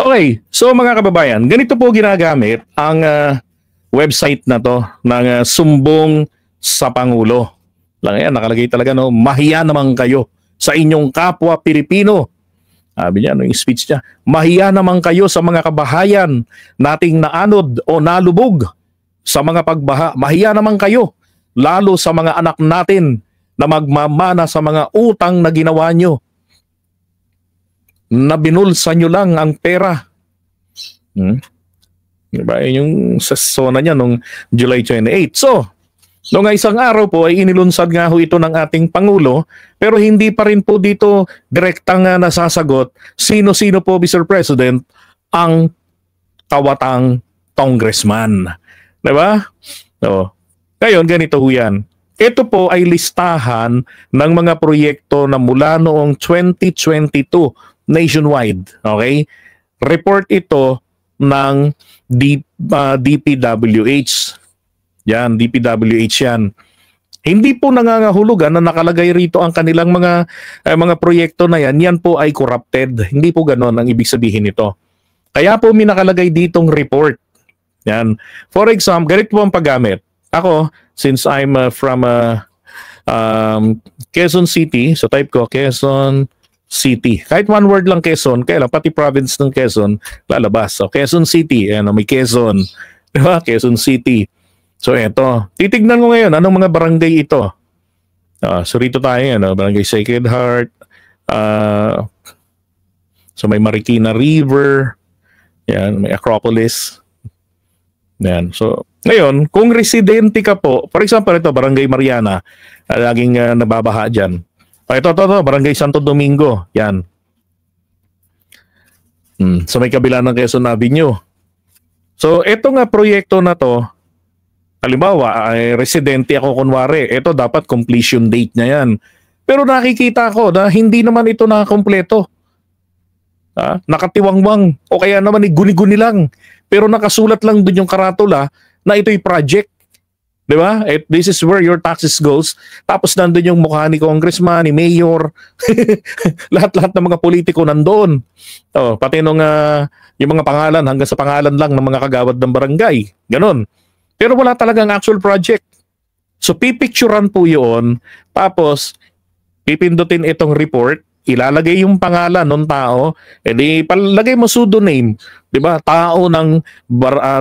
Okay, so mga kababayan, ganito po ginagamit ang website na to ng sumbong sa Pangulo. Lang yan, nakalagay talaga, no, mahiya naman kayo sa inyong kapwa Pilipino. Sabi niya, yung speech niya, mahiya naman kayo sa mga kabahayan nating naanod o nalubog sa mga pagbaha. Mahiya naman kayo, lalo sa mga anak natin na magmamana sa mga utang na ginawa nyo. Na binulsa nyo lang ang pera. Diba? Yung sa zona niya nung July 28. So, noong isang araw po ay inilunsad nga ho ito ng ating Pangulo, pero hindi pa rin po dito direktang nasasagot sino-sino po, Mr. President, ang kawatang congressman. Diba? So, ngayon, ganito ho yan. Ito po ay listahan ng mga proyekto na mula noong 2022 nationwide. Okay? Report ito ng DPWH. Yan, DPWH yan. Hindi po nangangahulugan na nakalagay rito ang kanilang mga proyekto na yan. Yan po ay corrupted. Hindi po ganon ang ibig sabihin nito. Kaya po may nakalagay ditong report. Yan. For example, ganito po ang paggamit. Ako, since I'm from Quezon City, so type ko Quezon City. Kahit one word lang Quezon, kaya lang pati province ng Quezon lalabas. So Quezon City, ayan, may Quezon. Diba? Quezon City. So eto, titignan ko ngayon anong mga barangay ito. So rito tayo, Barangay Sacred Heart. So may Marikina River. Yan, may Acropolis. Yan. So ngayon, kung residente ka po, for example ito, Barangay Mariana, laging nababaha dyan. Ito, Barangay Santo Domingo. Yan. Sa may kabila ng Quezon Avenue. So, ito nga proyekto na to, halimbawa, residente ako kunwari, ito dapat completion date na yan. Pero nakikita ko na hindi naman ito nakakompleto. Nakatiwangwang. O kaya naman guni-guni lang. Pero nakasulat lang dun yung karatula na ito'y project. Diba? This is where your taxes goes. Tapos nandun yung mukha ni congressman, ni mayor, lahat-lahat ng mga politiko nandoon. Pati nung yung mga pangalan, hanggang sa pangalan lang ng mga kagawad ng barangay. Ganon. Pero wala talagang actual project. So pipicturan po yun, tapos pipindutin itong report, ilalagay yung pangalan ng tao, edi palagay mo pseudonym, 'di ba? Tao ng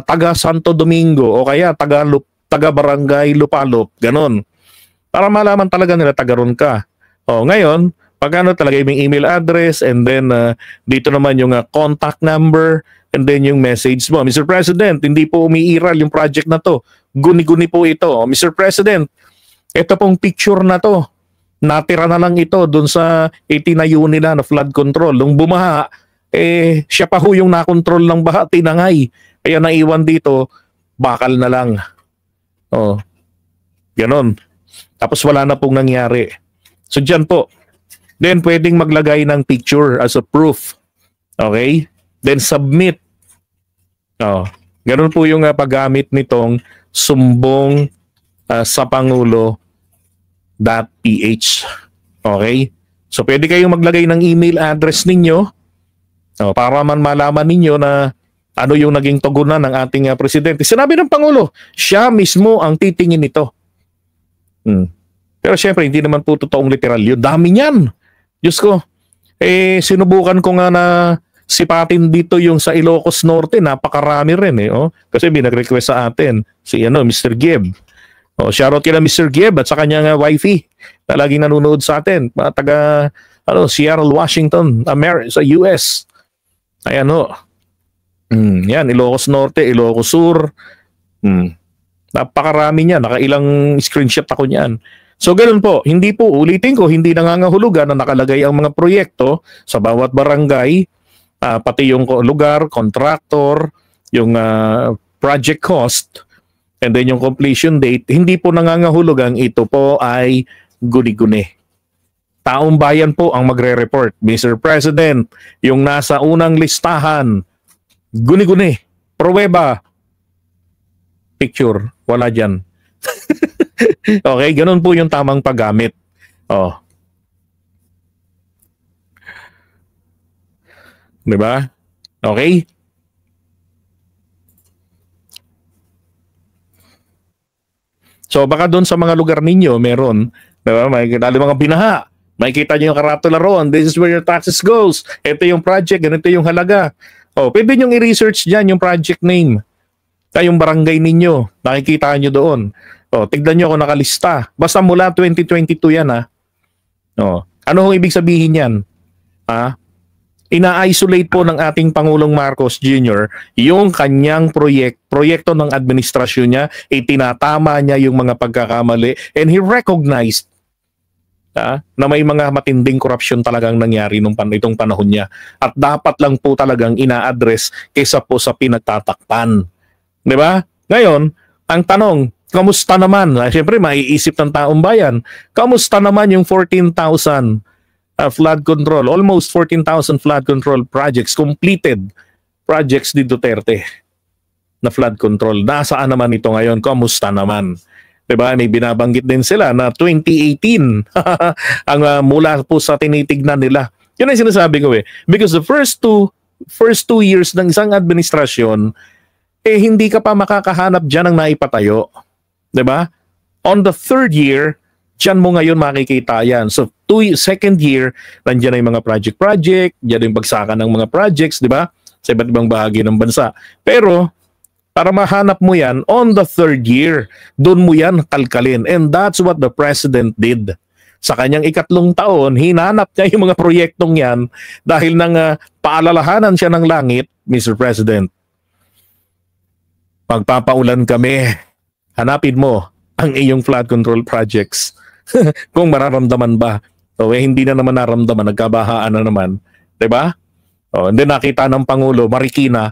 taga Santo Domingo o kaya taga Barangay Lupalop, ganon. Para malaman talaga nila taga ron ka. Ngayon, pagano talaga yung email address and then dito naman yung contact number and then yung message mo. Mr. President, hindi po umiiral yung project na to. Guni-guni po ito. Mr. President, ito pong picture na to. Natira na lang ito dun sa itinayo nila na flood control. Nung bumaha, siya pa ho yung nakontrol ng baha, tinangay. Kaya naiwan dito, bakal na lang. Ganon. Tapos wala na pong nangyari. So dyan po. Then pwedeng maglagay ng picture as a proof. Okay? Then submit. Ganon po yung paggamit nitong sumbong sa Pangulo.ph. Okay? So pwede kayong maglagay ng email address ninyo para man malaman ninyo na ano yung naging tugunan ng ating presidente. Sinabi ng Pangulo, siya mismo ang titingin nito. Pero syempre, hindi naman po totoong literal yun. Dami niyan. Diyos ko. Sinubukan ko nga na sipatin dito yung sa Ilocos Norte. Napakarami rin Kasi binag-request sa atin si Mr. Gibb. Shoutout kila Mr. Gibb at sa kanyang wifey na laging nanonood sa atin. Mga taga Seattle, Washington, sa US. Ayan yan, Ilocos Norte, Ilocos Sur. Napakarami niya. Nakailang screenshot ako niyan. So ganoon po, hindi po, ulitin ko, hindi nangangahulugan na nakalagay ang mga proyekto sa bawat barangay, pati yung lugar, contractor, yung project cost, and then yung completion date. Hindi po nangangahulugan ito po ay guni-guni. Taong bayan po ang magre-report. Mr. President, yung nasa unang listahan, guni-guni, pruweba, picture, wala dyan. Okay, ganun po yung tamang paggamit. Diba? Okay? So baka doon sa mga lugar ninyo meron, diba? May mga binaha. Makikita niyo yung karatula roon. This is where your taxes goes. Ito yung project, ganito yung halaga. Oh, pwede niyo i-research diyan yung project name. Yung barangay ninyo, nakikita niyo doon. Oh, tignan niyo kung nakalista. Basta mula 2022 yan ha. Oh, ano hong ibig sabihin yan? Ha? Ina-isolate po ng ating Pangulong Marcos Jr. yung kanyang proyekto ng administrasyon niya, itinatama niya yung mga pagkakamali, and he recognized na may mga matinding korupsyon talagang nangyari itong panahon niya. At dapat lang po talagang ina-address kaysa po sa pinagtatakpan. Di ba? Ngayon, ang tanong, kamusta naman? Siyempre, maiisip ng taong bayan, kamusta naman yung 14,000 flood control, almost 14,000 flood control projects, completed projects ni Duterte na flood control. Nasaan naman ito ngayon? Kamusta naman? Diba? May binabanggit din sila na 2018 ang mula po sa tinitignan nila. Yun ang sinasabi ko eh. Because the first two years ng isang administrasyon, hindi ka pa makakahanap dyan ng naipatayo. Diba? On the third year, dyan mo ngayon makikita yan. So, second year, nandiyan na yung mga project, dyan yung bagsakan ng mga projects, di ba? Sa iba't ibang bahagi ng bansa. Pero, para mahanap mo yan, on the third year, doon mo yan kalkalin. And that's what the President did. Sa kanyang ikatlong taon, hinanap niya yung mga proyektong yan dahil nang paalalahanan siya ng langit, Mr. President. Magpapaulan kami. Hanapin mo ang iyong flood control projects. Kung mararamdaman ba. So, hindi na naman naramdaman, nagkabahaan na naman. Diba? O, and then nakita ng Pangulo, Marikina,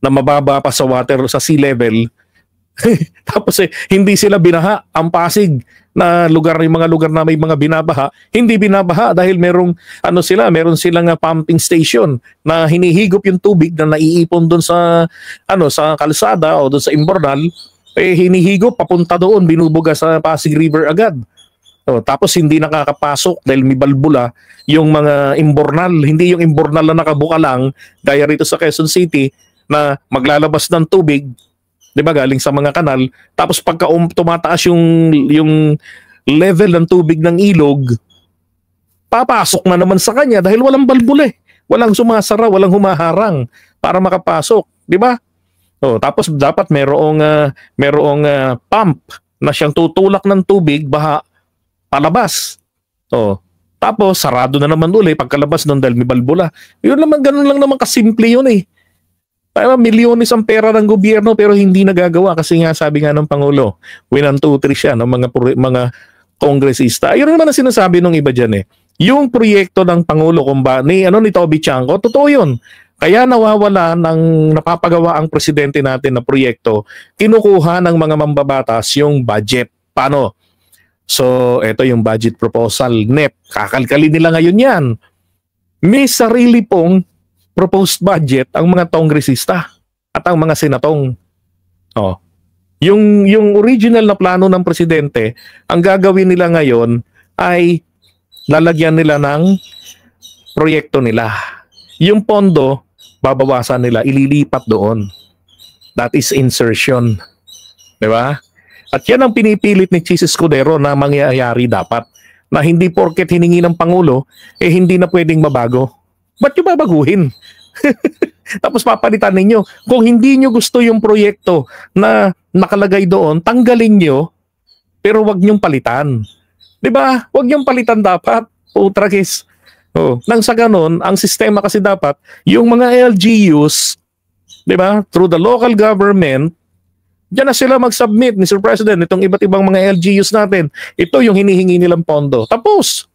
na mababa pa sa water, sa sea level. Tapos hindi sila binaha. Ang Pasig na lugar, yung mga lugar na may mga binabaha, hindi binabaha dahil meron silang pumping station na hinihigop yung tubig na naiipon doon sa sa kalsada o doon sa imbornal, hinihigop papunta doon, binubuga sa Pasig River agad. Tapos hindi nakakapasok dahil may balbula yung mga imbornal, hindi yung imbornal na nakabuka lang gaya rito sa Quezon City na maglalabas ng tubig, 'di ba, galing sa mga kanal, tapos pagka tumataas yung level ng tubig ng ilog, papasok na naman sa kanya dahil walang balbula walang sumasara, walang humaharang para makapasok, 'di ba? Tapos dapat merong pump na siyang tutulak ng tubig baha palabas. Tapos sarado na naman uli pagkalabas nun dahil may balbula. Yun naman, ganun lang naman kasimple yun eh. Milyones ang pera ng gobyerno pero hindi nagagawa kasi nga sabi nga ng Pangulo, win 2, 3 siya ng mga kongresista. Ayun naman ang sinasabi ng iba dyan eh. Yung proyekto ng Pangulo ni Toby Chanco, totoo yun. Kaya nawawala ng napapagawa ang presidente natin na proyekto, kinukuha ng mga mambabatas yung budget. Paano? So, ito yung budget proposal, NEP. Kakalkalin nila ngayon yan. May sarili pong proposed budget ang mga kongresista at ang mga senatong. Yung original na plano ng presidente, ang gagawin nila ngayon ay lalagyan nila ng proyekto nila. Yung pondo, babawasan nila, ililipat doon. That is insertion. Diba? At yan ang pinipilit ni Chis Escudero na mangyayari dapat. Na hindi porket hiningi ng Pangulo, hindi na pwedeng mabago. Ba't nyo babaguhin? Tapos papalitan ninyo. Kung hindi nyo gusto yung proyekto na nakalagay doon, tanggalin nyo, pero wag nyong palitan. Diba? Wag nyong palitan dapat. Utrakis. Nang sa ganun, ang sistema kasi dapat, yung mga LGUs, diba? Through the local government, diyan na sila mag-submit, Mr. President, itong iba't ibang mga LGUs natin. Ito yung hinihingi nilang pondo. Tapos,